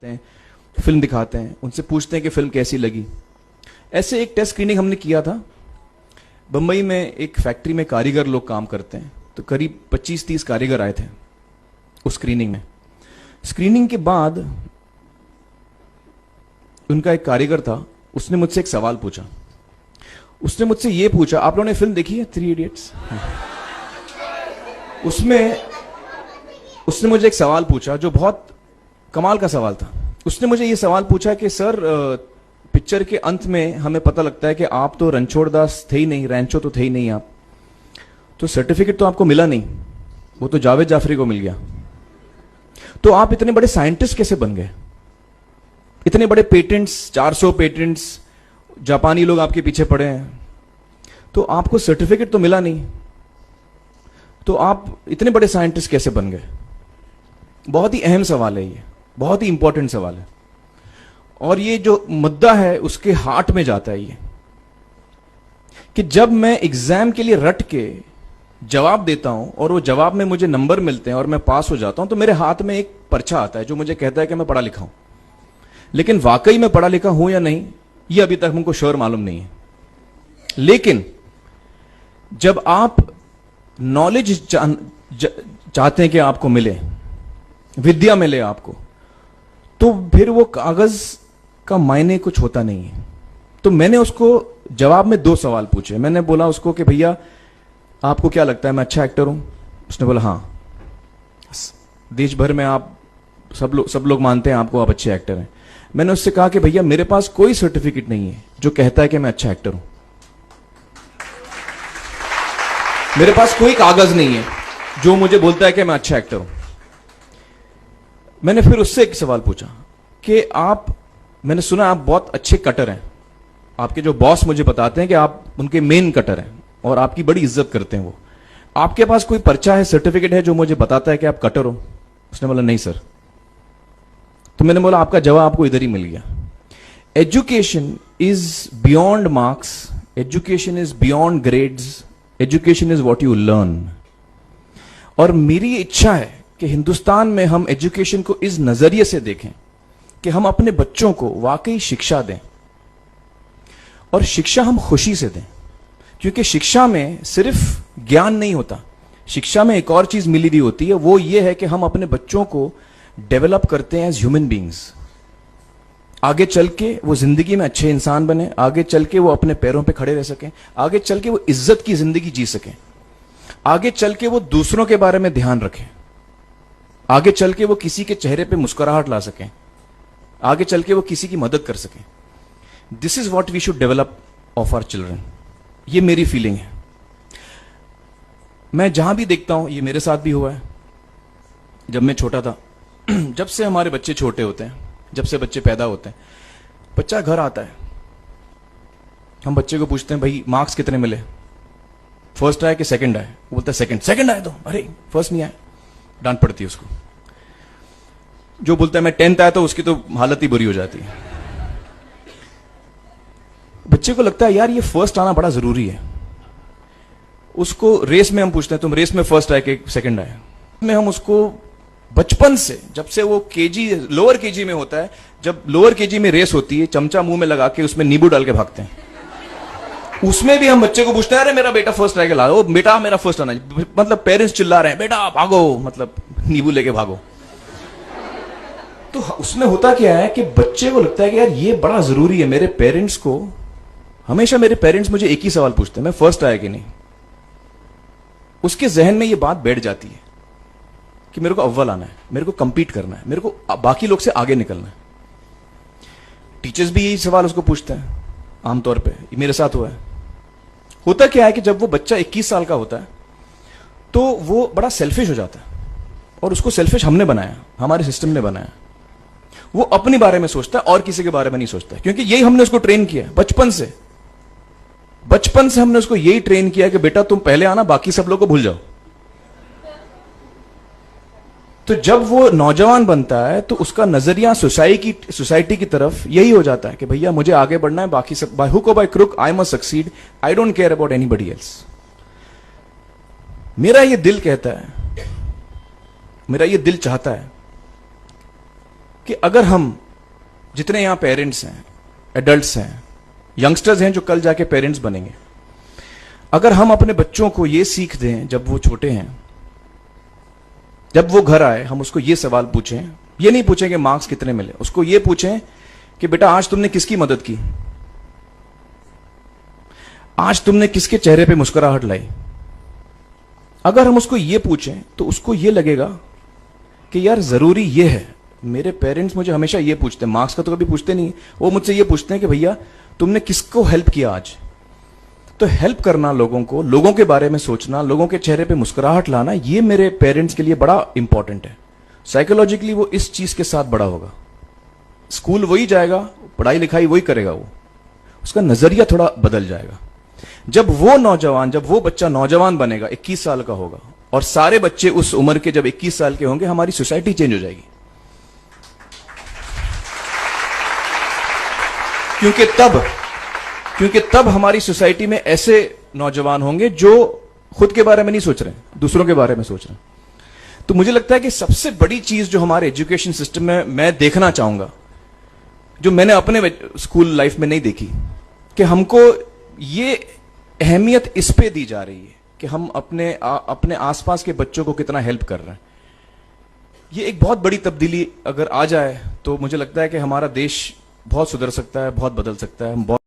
हैं, फिल्म दिखाते हैं, उनसे पूछते हैं कि फिल्म कैसी लगी। ऐसे एक टेस्ट स्क्रीनिंग हमने किया था। बंबई में एक फैक्ट्री में कारीगर लोग काम करते हैं, तो करीब 25-30 कारीगर आए थे उस स्क्रीनिंग में। स्क्रीनिंग के बाद उनका एक कारीगर था, उसने मुझसे एक सवाल पूछा। उसने मुझसे ये पूछा, आप लोगों ने फिल्म देखी है 3 इडियट्स? उसमें उसने मुझे एक सवाल पूछा जो बहुत कमाल का सवाल था। उसने मुझे ये सवाल पूछा कि सर, पिक्चर के अंत में हमें पता लगता है कि आप तो रणछोड़ दास थे ही नहीं, रैंचो तो थे ही नहीं आप, तो सर्टिफिकेट तो आपको मिला नहीं, वो तो जावेद जाफरी को मिल गया, तो आप इतने बड़े साइंटिस्ट कैसे बन गए? इतने बड़े पेटेंट्स, 400 पेटेंट्स, जापानी लोग आपके पीछे पड़े हैं, तो आपको सर्टिफिकेट तो मिला नहीं, तो आप इतने बड़े साइंटिस्ट कैसे बन गए? बहुत ही अहम सवाल है ये, बहुत ही इंपॉर्टेंट सवाल है, और ये जो मुद्दा है उसके हार्ट में जाता है ये, कि जब मैं एग्जाम के लिए रट के जवाब देता हूं और वो जवाब में मुझे नंबर मिलते हैं और मैं पास हो जाता हूं, तो मेरे हाथ में एक पर्चा आता है जो मुझे कहता है कि मैं पढ़ा लिखा हूं। लेकिन वाकई में पढ़ा लिखा हूं या नहीं, ये अभी तक हमको श्योर मालूम नहीं है। लेकिन जब आप नॉलेज चाहते हैं कि आपको मिले, विद्या मिले आपको, तो फिर वो कागज का मायने कुछ होता नहीं है। तो मैंने उसको जवाब में 2 सवाल पूछे। मैंने बोला उसको कि भैया आपको क्या लगता है मैं अच्छा एक्टर हूं? उसने बोला हाँ, देश भर में आप सब लोग मानते हैं आपको, आप अच्छे एक्टर हैं। मैंने उससे कहा कि भैया मेरे पास कोई सर्टिफिकेट नहीं है जो कहता है कि मैं अच्छा एक्टर हूं, मेरे पास कोई कागज नहीं है जो मुझे बोलता है कि मैं अच्छा एक्टर हूं। मैंने फिर उससे एक सवाल पूछा कि मैंने सुना आप बहुत अच्छे कटर हैं, आपके जो बॉस मुझे बताते हैं कि आप उनके मेन कटर हैं और आपकी बड़ी इज्जत करते हैं वो, आपके पास कोई पर्चा है, सर्टिफिकेट है जो मुझे बताता है कि आप कटर हो? उसने बोला नहीं सर। तो मैंने बोला आपका जवाब आपको इधर ही मिल गया। Education is beyond marks, education is beyond grades, education is what you learn. और मेरी इच्छा है कि हिंदुस्तान में हम एजुकेशन को इस नजरिए से देखें कि हम अपने बच्चों को वाकई शिक्षा दें, और शिक्षा हम खुशी से दें, क्योंकि शिक्षा में सिर्फ ज्ञान नहीं होता, शिक्षा में एक और चीज मिली हुई होती है, वो ये है कि हम अपने बच्चों को डेवलप करते हैं एज ह्यूमन बींग्स। आगे चल के वो जिंदगी में अच्छे इंसान बने, आगे चल के वो अपने पैरों पे खड़े रह सकें, आगे चल के वो इज्जत की जिंदगी जी सकें, आगे चल के वो दूसरों के बारे में ध्यान रखें, आगे चल के वो किसी के चेहरे पे मुस्कुराहट ला सकें, आगे चल के वो किसी की मदद कर सकें। This is what we should develop of our children. ये मेरी फीलिंग है। मैं जहां भी देखता हूं, ये मेरे साथ भी हुआ है जब मैं छोटा था। जब से हमारे बच्चे छोटे होते हैं, जब से बच्चे पैदा होते हैं, बच्चा घर आता है, हम बच्चे को पूछते हैं भाई मार्क्स कितने मिले, फर्स्ट आया कि सेकंड आया? वो बोलता है सेकंड। सेकंड आया? तो अरे फर्स्ट नहीं आया, डांट पड़ती है उसको। जो बोलता है मैं 10th आया, तो उसकी तो हालत ही बुरी हो जाती है। बच्चे को लगता है यार ये फर्स्ट आना बड़ा जरूरी है। उसको रेस में हम पूछते हैं तुम रेस में फर्स्ट आए कि सेकंड आया? में हम उसको बचपन से, जब से वो लोअर केजी में होता है, जब लोअर केजी में रेस होती है, चमचा मुंह में लगा के उसमें नींबू डाल के भागते हैं, उसमें भी हम बच्चे को पूछते हैं अरे मेरा बेटा फर्स्ट आएगा, ला, ओ बेटा मेरा फर्स्ट आना, मतलब पेरेंट्स चिल्ला रहे हैं बेटा भागो, मतलब नींबू लेके भागो। तो उसमें होता क्या है कि बच्चे को लगता है कि यार ये बड़ा जरूरी है। मेरे पेरेंट्स को हमेशा, मेरे पेरेंट्स मुझे एक ही सवाल पूछते हैं, मैं फर्स्ट आया कि नहीं। उसके जहन में ये बात बैठ जाती है कि मेरे को अव्वल आना है, मेरे को कंपीट करना है, मेरे को बाकी लोग से आगे निकलना है। टीचर्स भी यही सवाल उसको पूछते हैं आमतौर पे, मेरे साथ हुआ है। होता क्या है कि जब वो बच्चा 21 साल का होता है तो वो बड़ा सेल्फिश हो जाता है, और उसको सेल्फिश हमने बनाया, हमारे सिस्टम ने बनाया। वो अपने बारे में सोचता है और किसी के बारे में नहीं सोचता, क्योंकि यही हमने उसको ट्रेन किया बचपन से। बचपन से हमने उसको यही ट्रेन किया कि बेटा तुम पहले आना, बाकी सब लोग को भूल जाओ। तो जब वो नौजवान बनता है तो उसका नजरिया सोसाइटी की तरफ यही हो जाता है कि भैया मुझे आगे बढ़ना है, बाकी सब बाय हुक और by crook I must succeed, I don't care about anybody else. मेरा ये दिल कहता है, मेरा ये दिल चाहता है कि अगर हम जितने यहां पेरेंट्स हैं, एडल्ट्स हैं, यंगस्टर्स हैं जो कल जाके पेरेंट्स बनेंगे, अगर हम अपने बच्चों को ये सीख दें जब वो छोटे हैं, जब वो घर आए हम उसको ये सवाल पूछें, ये नहीं पूछें कि मार्क्स कितने मिले, उसको ये पूछें कि बेटा आज तुमने किसकी मदद की, आज तुमने किसके चेहरे पे मुस्कुराहट लाई। अगर हम उसको ये पूछें तो उसको ये लगेगा कि यार जरूरी ये है, मेरे पेरेंट्स मुझे हमेशा ये पूछते हैं, मार्क्स का तो कभी पूछते नहीं, वो मुझसे ये पूछते हैं कि भैया तुमने किसको हेल्प किया आज। तो हेल्प करना लोगों को, लोगों के बारे में सोचना, लोगों के चेहरे पे मुस्कुराहट लाना, ये मेरे पेरेंट्स के लिए बड़ा इंपॉर्टेंट है। साइकोलॉजिकली वो इस चीज के साथ बड़ा होगा, स्कूल वही जाएगा, पढ़ाई लिखाई वही करेगा, वो उसका नजरिया थोड़ा बदल जाएगा। जब वो नौजवान, जब वो बच्चा नौजवान बनेगा, 21 साल का होगा, और सारे बच्चे उस उम्र के जब 21 साल के होंगे, हमारी सोसाइटी चेंज हो जाएगी। क्योंकि तब हमारी सोसाइटी में ऐसे नौजवान होंगे जो खुद के बारे में नहीं सोच रहे, दूसरों के बारे में सोच रहे हैं। तो मुझे लगता है कि सबसे बड़ी चीज जो हमारे एजुकेशन सिस्टम में मैं देखना चाहूंगा, जो मैंने अपने स्कूल लाइफ में नहीं देखी, कि हमको ये अहमियत इस पे दी जा रही है कि हम अपने आसपास के बच्चों को कितना हेल्प कर रहे हैं। ये एक बहुत बड़ी तब्दीली अगर आ जाए तो मुझे लगता है कि हमारा देश बहुत सुधर सकता है, बहुत बदल सकता है। हम बहुत